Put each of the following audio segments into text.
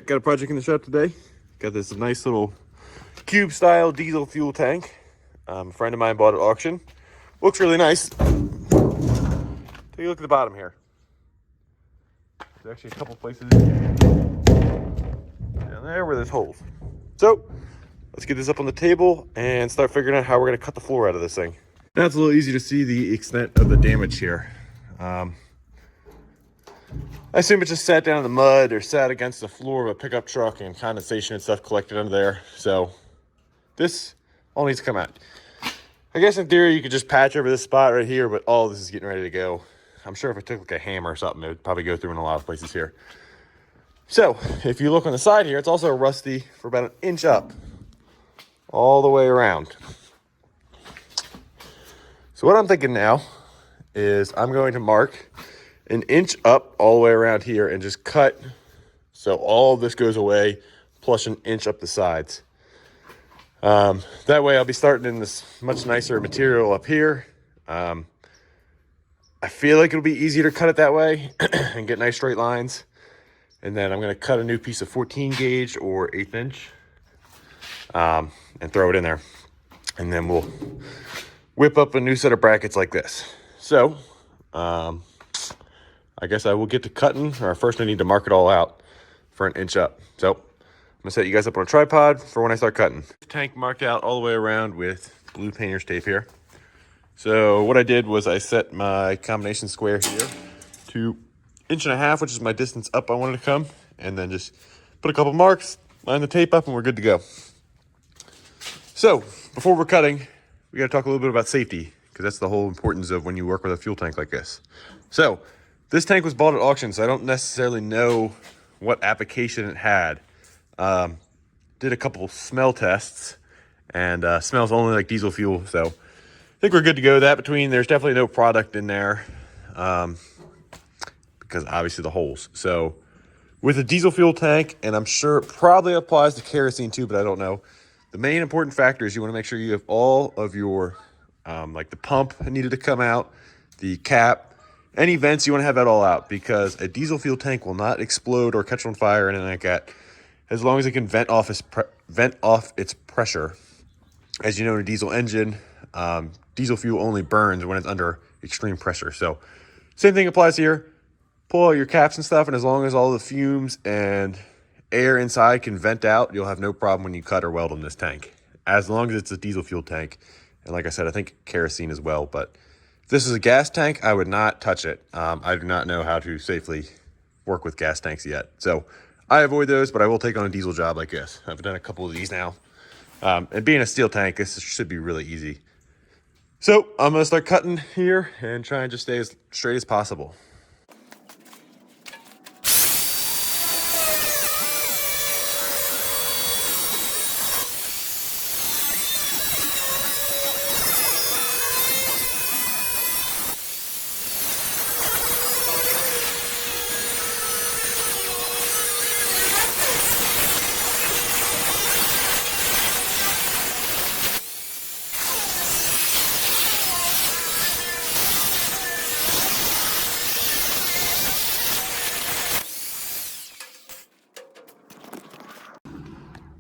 got a project in the shop today. Got this nice little cube style diesel fuel tank. A friend of mine bought at auction. Looks really nice. Take a look at the bottom here. There's actually a couple places down there where there's holes. So let's get this up on the table and start figuring out how we're going to cut the floor out of this thing. Now it's a little easy to see the extent of the damage here. I assume it just sat down in the mud or sat against the floor of a pickup truck and condensation and stuff collected under there. So this all needs to come out. I guess in theory you could just patch over this spot right here, but all this is getting ready to go. I'm sure if I took like a hammer or something, it would probably go through in a lot of places here. So if you look on the side here, it's also rusty for about an inch up all the way around. So what I'm thinking now is I'm going to mark an inch up all the way around here and just cut so all of this goes away, plus an inch up the sides. That way I'll be starting in this much nicer material up here. I feel like it'll be easier to cut it that way and get nice straight lines. And then I'm going to cut a new piece of 14 gauge or 1/8 inch and throw it in there. And then we'll whip up a new set of brackets like this. So, I guess I will get to cutting, or first I need to mark it all out for an inch up. So I'm gonna set you guys up on a tripod for when I start cutting. Tank marked out all the way around with blue painter's tape here. So what I did was I set my combination square here to 1.5 inches, which is my distance up I wanted to come, and then just put a couple marks, line the tape up, and we're good to go. So before we're cutting, we gotta talk a little bit about safety, because that's the whole importance of when you work with a fuel tank like this. So this tank was bought at auction, so I don't necessarily know what application it had. Did a couple smell tests, and smells only like diesel fuel, so I think we're good to go with that. Between there's definitely no product in there, because obviously the holes. So with a diesel fuel tank, and I'm sure it probably applies to kerosene too, but I don't know. The main important factor is you want to make sure you have all of your, like the pump needed to come out, the cap, any vents, you want to have that all out, because a diesel fuel tank will not explode or catch on fire or anything like that as long as it can vent off its pressure. As you know, in a diesel engine, diesel fuel only burns when it's under extreme pressure. So same thing applies here. Pull out your caps and stuff, and as long as all the fumes and air inside can vent out, you'll have no problem when you cut or weld on this tank, as long as it's a diesel fuel tank. And like I said, I think kerosene as well, but if this is a gas tank, I would not touch it. I do not know how to safely work with gas tanks yet. So I avoid those, but I will take on a diesel job like this. I've done a couple of these now. And being a steel tank, this should be really easy. So I'm gonna start cutting here and try and just stay as straight as possible.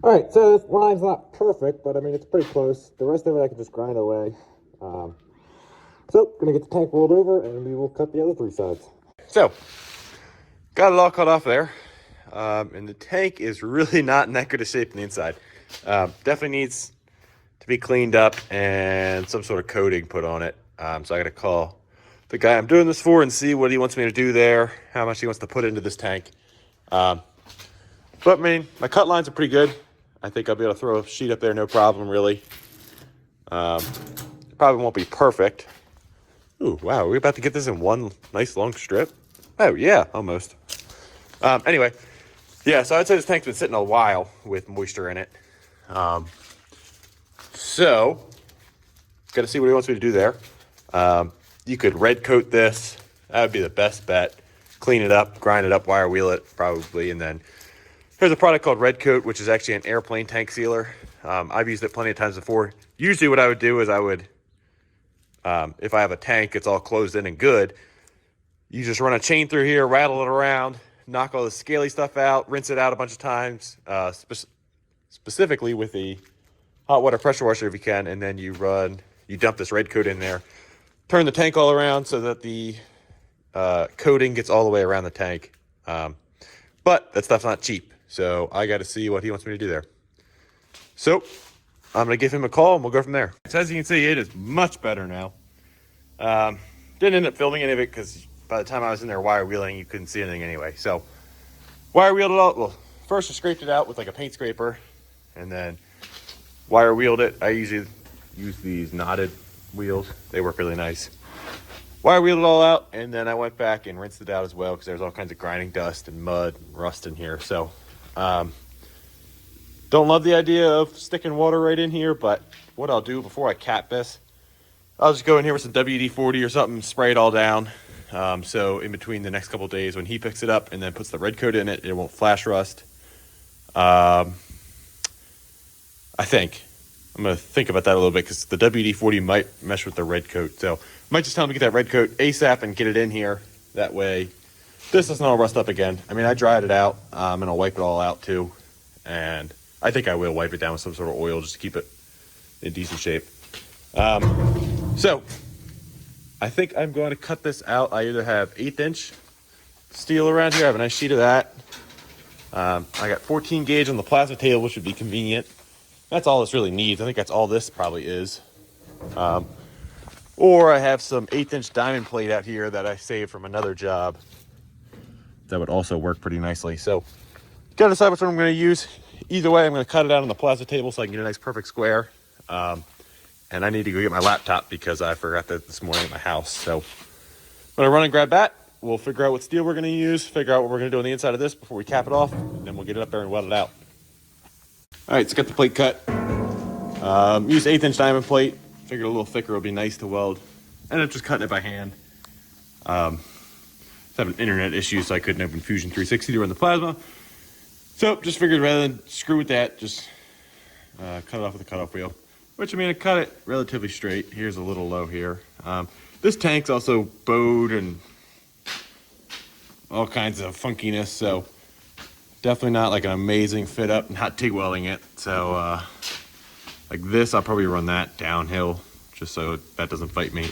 All right, so this line's not perfect, but I mean, it's pretty close. The rest of it I can just grind away. So, gonna get the tank rolled over and we will cut the other 3 sides. So, got it all cut off there. And the tank is really not in that good a shape on the inside. Definitely needs to be cleaned up and some sort of coating put on it. So I gotta call the guy I'm doing this for and see what he wants me to do there, how much he wants to put into this tank. But I mean, my cut lines are pretty good. I think I'll be able to throw a sheet up there, no problem, really. Probably won't be perfect. Ooh, wow, are we about to get this in one nice long strip? Oh, yeah, almost. Anyway, yeah, so I'd say this tank's been sitting a while with moisture in it. So, got to see what he wants me to do there. You could red coat this. That would be the best bet. Clean it up, grind it up, wire wheel it, probably, and then there's a product called Red Coat, which is actually an airplane tank sealer. I've used it plenty of times before. Usually what I would do is I would, if I have a tank, it's all closed in and good, you just run a chain through here, rattle it around, knock all the scaly stuff out, rinse it out a bunch of times, specifically with the hot water pressure washer if you can, and then you dump this red coat in there, turn the tank all around so that the coating gets all the way around the tank. But that stuff's not cheap, so I got to see what he wants me to do there. So I'm going to give him a call and we'll go from there. So as you can see, it is much better now. Didn't end up filming any of it because by the time I was in there wire wheeling, you couldn't see anything anyway. So wire wheeled it all. Well, first I scraped it out with like a paint scraper and then wire wheeled it. I usually use these knotted wheels. They work really nice. Wire wheeled it all out, and then I went back and rinsed it out as well because there's all kinds of grinding dust and mud and rust in here. So don't love the idea of sticking water right in here, but what I'll do before I cap this, I'll just go in here with some WD-40 or something, spray it all down. So in between the next couple of days when he picks it up and then puts the red coat in it, it won't flash rust. I think. I'm going to think about that a little bit because the WD-40 might mess with the red coat. So I might just tell him to get that red coat ASAP and get it in here. That way this doesn't all rust up again. I mean, I dried it out and I'll wipe it all out too. And I think I will wipe it down with some sort of oil just to keep it in decent shape. So I think I'm going to cut this out. I either have 1/8 inch steel around here. I have a nice sheet of that. I got 14 gauge on the plasma table, which would be convenient. That's all this really needs. I think that's all this probably is. Or I have some 1/8 inch diamond plate out here that I saved from another job. That would also work pretty nicely. So gotta decide which one I'm going to use. Either way, I'm going to cut it out on the plasma table so I can get a nice perfect square. And I need to go get my laptop because I forgot that this morning at my house. So I'm going to run and grab that. We'll figure out what steel we're going to use, figure out what we're going to do on the inside of this before we cap it off, and then we'll get it up there and weld it out. All right, so got the plate cut. Use 1/8 inch diamond plate. Figured a little thicker would be nice to weld. Ended up just cutting it by hand. I was having internet issues, so I couldn't open Fusion 360 to run the plasma. So just figured rather than screw with that, just cut it off with a cutoff wheel. Which, I mean, I cut it relatively straight. Here's a little low here. This tank's also bowed and all kinds of funkiness, so definitely not like an amazing fit up, not TIG welding it. So like this, I'll probably run that downhill just so that doesn't fight me.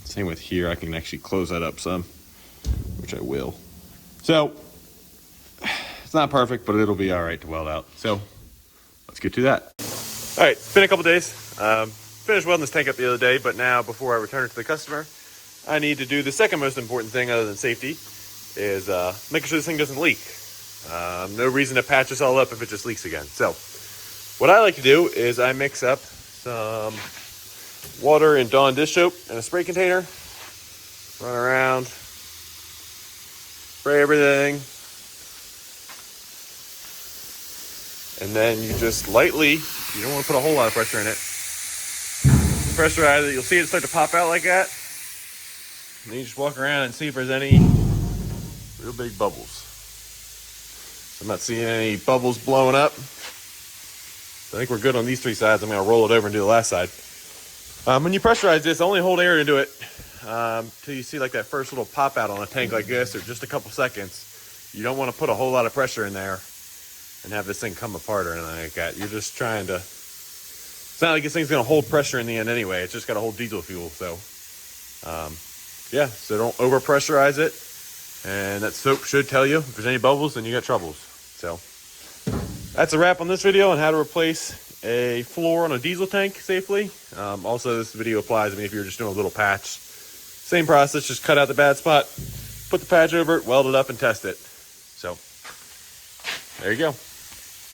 Same with here, I can actually close that up some, which I will. So it's not perfect, but it'll be all right to weld out. So let's get to that. All right, it's been a couple days. Finished welding this tank up the other day, but now before I return it to the customer, I need to do the second most important thing other than safety, is making sure this thing doesn't leak. No reason to patch this all up if it just leaks again. So what I like to do is I mix up some water and Dawn dish soap in a spray container, run around, spray everything, and then you just lightly, you don't want to put a whole lot of pressure in it, pressurize it, you'll see it start to pop out like that, and then you just walk around and see if there's any real big bubbles. I'm not seeing any bubbles blowing up. I think we're good on these three sides. I'm going to roll it over and do the last side. When you pressurize this, only hold air into it till you see like that first little pop out on a tank like this, or just a couple seconds. You don't want to put a whole lot of pressure in there and have this thing come apart or anything like that. You're just trying to, it's not like this thing's going to hold pressure in the end anyway. It's just got to hold diesel fuel. So yeah, so don't over pressurize it. And that soap should tell you if there's any bubbles, then you got troubles. So that's a wrap on this video on how to replace a floor on a diesel tank safely. Also, this video applies, I mean, if you're just doing a little patch. Same process, just cut out the bad spot, put the patch over it, weld it up, and test it. So there you go.